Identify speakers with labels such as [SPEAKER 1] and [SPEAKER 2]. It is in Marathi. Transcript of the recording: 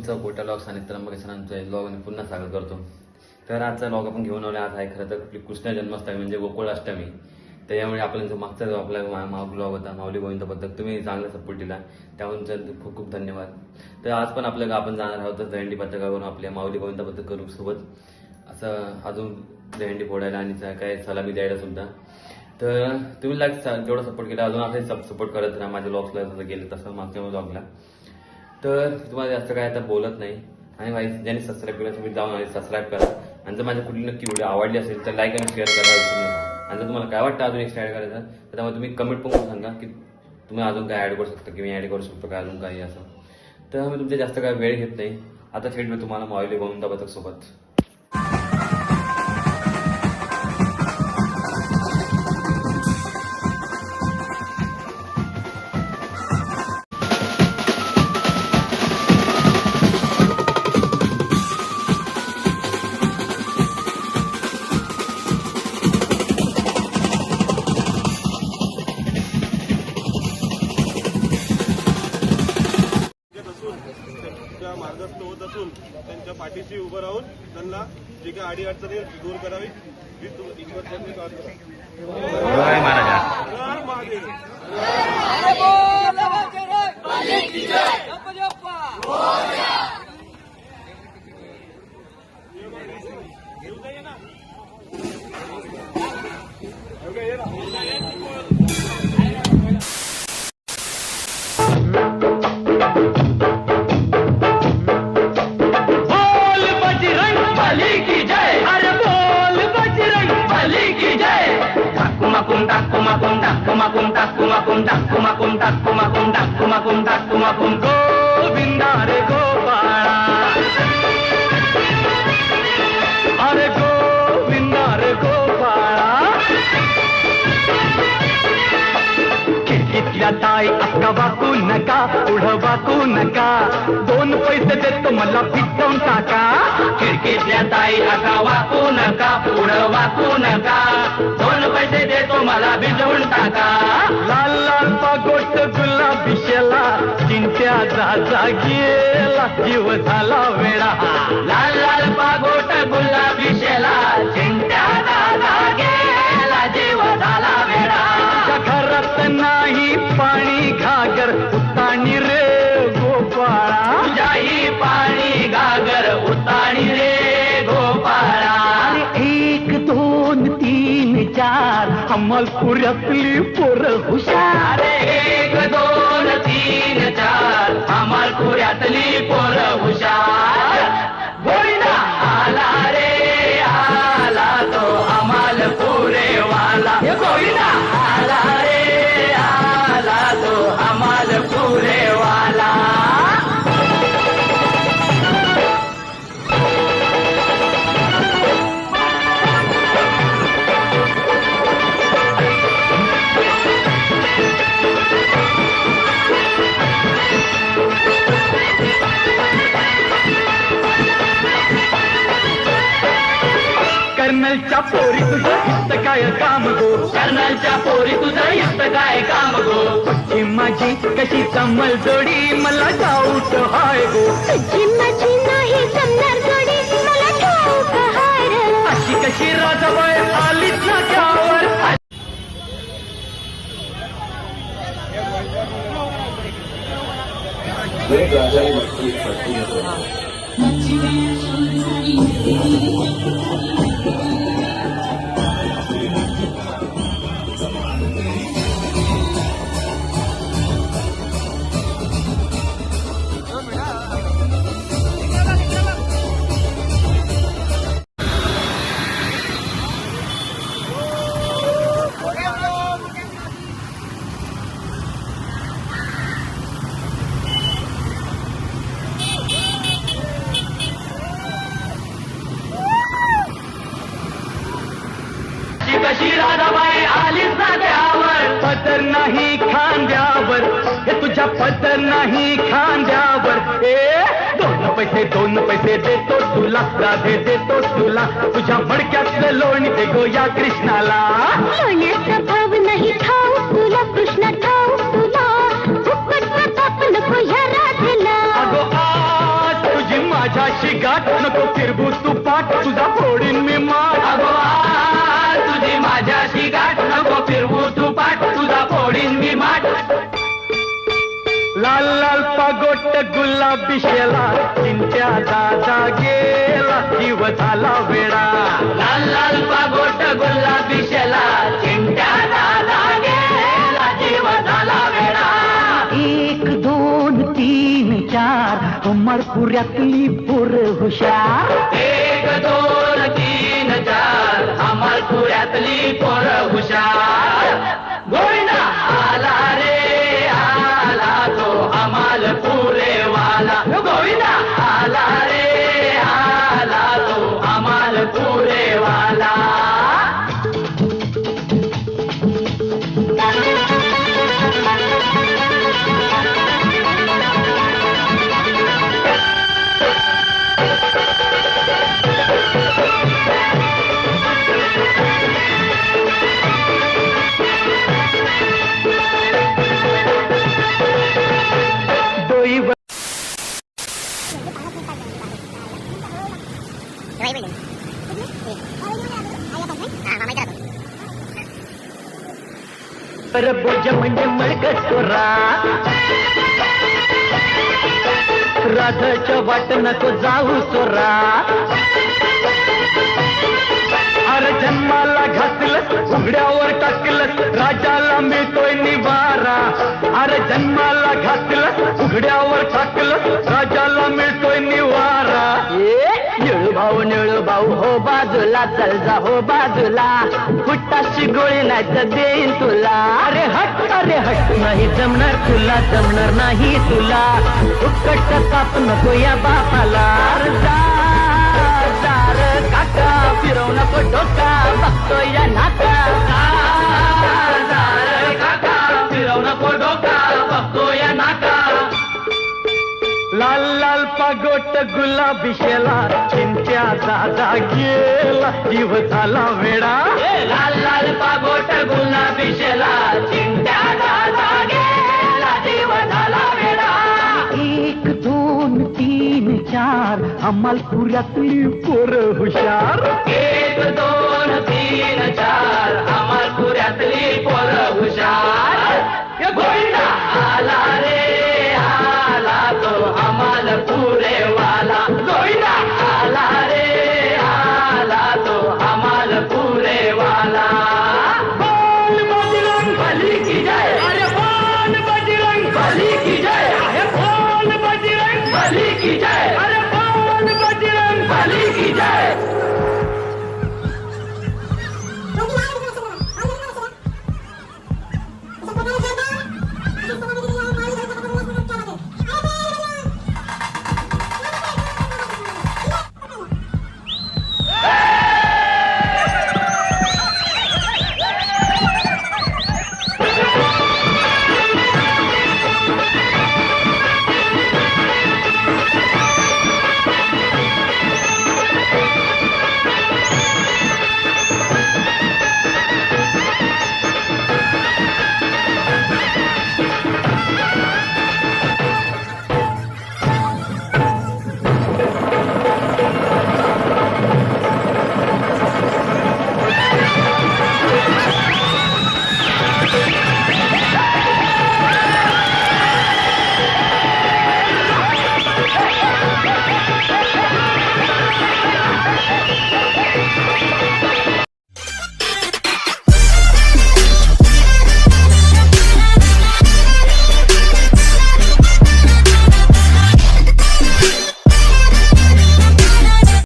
[SPEAKER 1] तुमचं गोटा लॉग्स आणि त्र्यंबकेश्वरांच्या लॉग पुन्हा स्वागत करतो. तर आजचा लॉग आपण घेऊन आलो. आज आहे खरं तर आपली कृष्ण जन्माष्टमी म्हणजे गोकुळाष्टमी. त्यामुळे आपला जो मागचा जो आपला ब्लॉग होता माऊली गोविंद पद्धत, तुम्ही चांगला सपोर्ट दिला त्यामुळे खूप खूप धन्यवाद. तर आज पण आपण जाणार आहोत दहीहंडी पथकावरून आपल्या माऊली गोविंद पद्धत करू सोबत असं अजून दहीहंडी फोडायला आणि काय सलामी द्यायला सुद्धा. तर तुम्ही जेवढा सपोर्ट केला अजून असं सपोर्ट करत राहा. माझ्या ब्लॉग्सला जसं गेलं तसं मागच्या ब्लॉगला. तर तुम्हाला जास्त काय आता बोलत नाही. आणि भाई ज्यांनी सबस्क्राईब केलं तुम्ही जाऊन सबस्क्राईब करा. आणि जर माझ्या कुठली नक्की व्हिडिओ आवडली असेल तर लाईक आणि शेअर करा विसरू नका. आणि जर तुम्हाला काय वाटतं अजून एक्स्ट्रा ॲड करायचं तर त्यामुळे तुम्ही कमेंट पण करून सांगा की तुम्ही अजून काय ॲड करू शकता की मी ॲड करू शकतो काय अजून काही असं. तर आम्ही तुमच्या जास्त काय वेळ घेत नाही. आता थेट मी तुम्हाला माऊली गोविंद पथक सोबत.
[SPEAKER 2] मार्गस्थ होत असून त्यांच्या पाठीशी उभं राहून त्यांना जे काही अडी अडचणी दूर करावी ही ईश्वरचरणी प्रार्थना.
[SPEAKER 3] गोविंदा रे गोपाळा, अरे गोविंदा रे गोपाळा. खिडकीतल्या ताई अक्का वाकू नका, पुढं वाकू नका. 2 पैसे देतो मला पिटवून टाका.
[SPEAKER 4] खिडकीतल्या ताई अका वाकू नका, पुढं वाकू नका. 2 पैसे देतो मला भिजवून टाका.
[SPEAKER 3] लाल लाल पागोट गुलाबी शेला, चिंट्याचा गेला जीव झाला वेळा.
[SPEAKER 4] लाल लाल पागोट गुलाबी शेला, चिंट्याचा गेला जीव झाला वेडा.
[SPEAKER 3] घरात नाही पाणी घागर, उताणी रे गोपाळा.
[SPEAKER 4] तुझ्याही पाणी गागर, उताणी रे गोपाळा.
[SPEAKER 3] 1 2 3 4 अमलपुऱ्यातली पोरं हुशार.
[SPEAKER 4] 1 2 3 4 अमलपुऱ्यातली पोरं हुशार. गोविंदा आला रे आला तो अमलपुरे वाला. गोविंदा आला रे आला तो अमलपुरे वाला.
[SPEAKER 3] कर्नलच्या पोरी तुझं इष्ट काय काम गो.
[SPEAKER 4] कर्नलच्या पोरी तुझं इष्ट काय काम गो.
[SPEAKER 3] ही माझी कशी जमल जोडी मला डाऊट हाय गो.
[SPEAKER 5] माझी नाही जमणार जोडी मला ठाऊक हाय रे.
[SPEAKER 3] अशी कशी राजाबाई आलीच ना त्यावर.
[SPEAKER 4] कशी राधाबाई आलीच ना त्यावर.
[SPEAKER 3] पदर नाही खांद्यावर, हे तुझ्या पदर नाही खांद्यावर. 2 पैसे देतो तुला, राधे देतो तुला. तुझ्या मडक्यातलं लोणी दे गो या कृष्णाला.
[SPEAKER 5] लोण्याचा भाव नाही ठाऊक तुला कृष्ण ठाऊक तुला. फुकट प्रताप नको ह्या राधेला.
[SPEAKER 3] अगो आज गोट गुलाबी शेला चिंत्या दादा गेला जीव झाला वेडा
[SPEAKER 4] लाल लाल पागोट गुलाबी शेला चिंट्या दादा गेला जीव झाला वेडा
[SPEAKER 3] 1 2 3 4 अमरपुऱ्यातली पोर हुशार
[SPEAKER 4] 1 2 3 4 अमरपुऱ्यातली पोर हुशार गोविंदा आला रे आला तो अमरपुरे वाला गोविंदा आला रे आला तो अमरपुरे वाला
[SPEAKER 3] बोज म्हणजे मळकटोरा राधाच्या वाट नको जाऊ चोरा अरे जन्माला घातलं उघड्यावर टाकलं राजाला मिळतोय निवारा अरे जन्माला घातलं उघड्यावर टाकलं राजाला मिळतोय निवारा निळू भाऊ हो बाजूला चल जा हो बाजूला फुटाशी गोळी नाही तर देईन तुला अरे हट नाही जमणार तुला जमणार नाही तुला उकट ताप नको या बापाला जार काका फिरव नको डोका बघतो या नाका
[SPEAKER 4] काका फिरव नको डोका बघतो या नाका
[SPEAKER 3] लाल लाल पागोट गुलाबी शेला चिंत्या दादा गेला जीव झाला वेडा
[SPEAKER 4] लाल लाल पागोट गुलाबी शेला चिंट्या दादा गेला जीव झाला वेडा
[SPEAKER 3] 1 2 3 4 अमलपुऱ्यातली पोर हुशार
[SPEAKER 4] 1 2 3 4 अमरपुऱ्यातली पोर हुशार गोविंदा आला रे आला तो अमरपुरे वाला गोविंदा आला रे आला तो अमरपुरे वाला बोल बजरंग बली की जय अरे बोल बजरंग बली की जय अरे बोल बजरंग बली की जय अरे बोल बजरंग बली की जय
[SPEAKER 5] Thank you.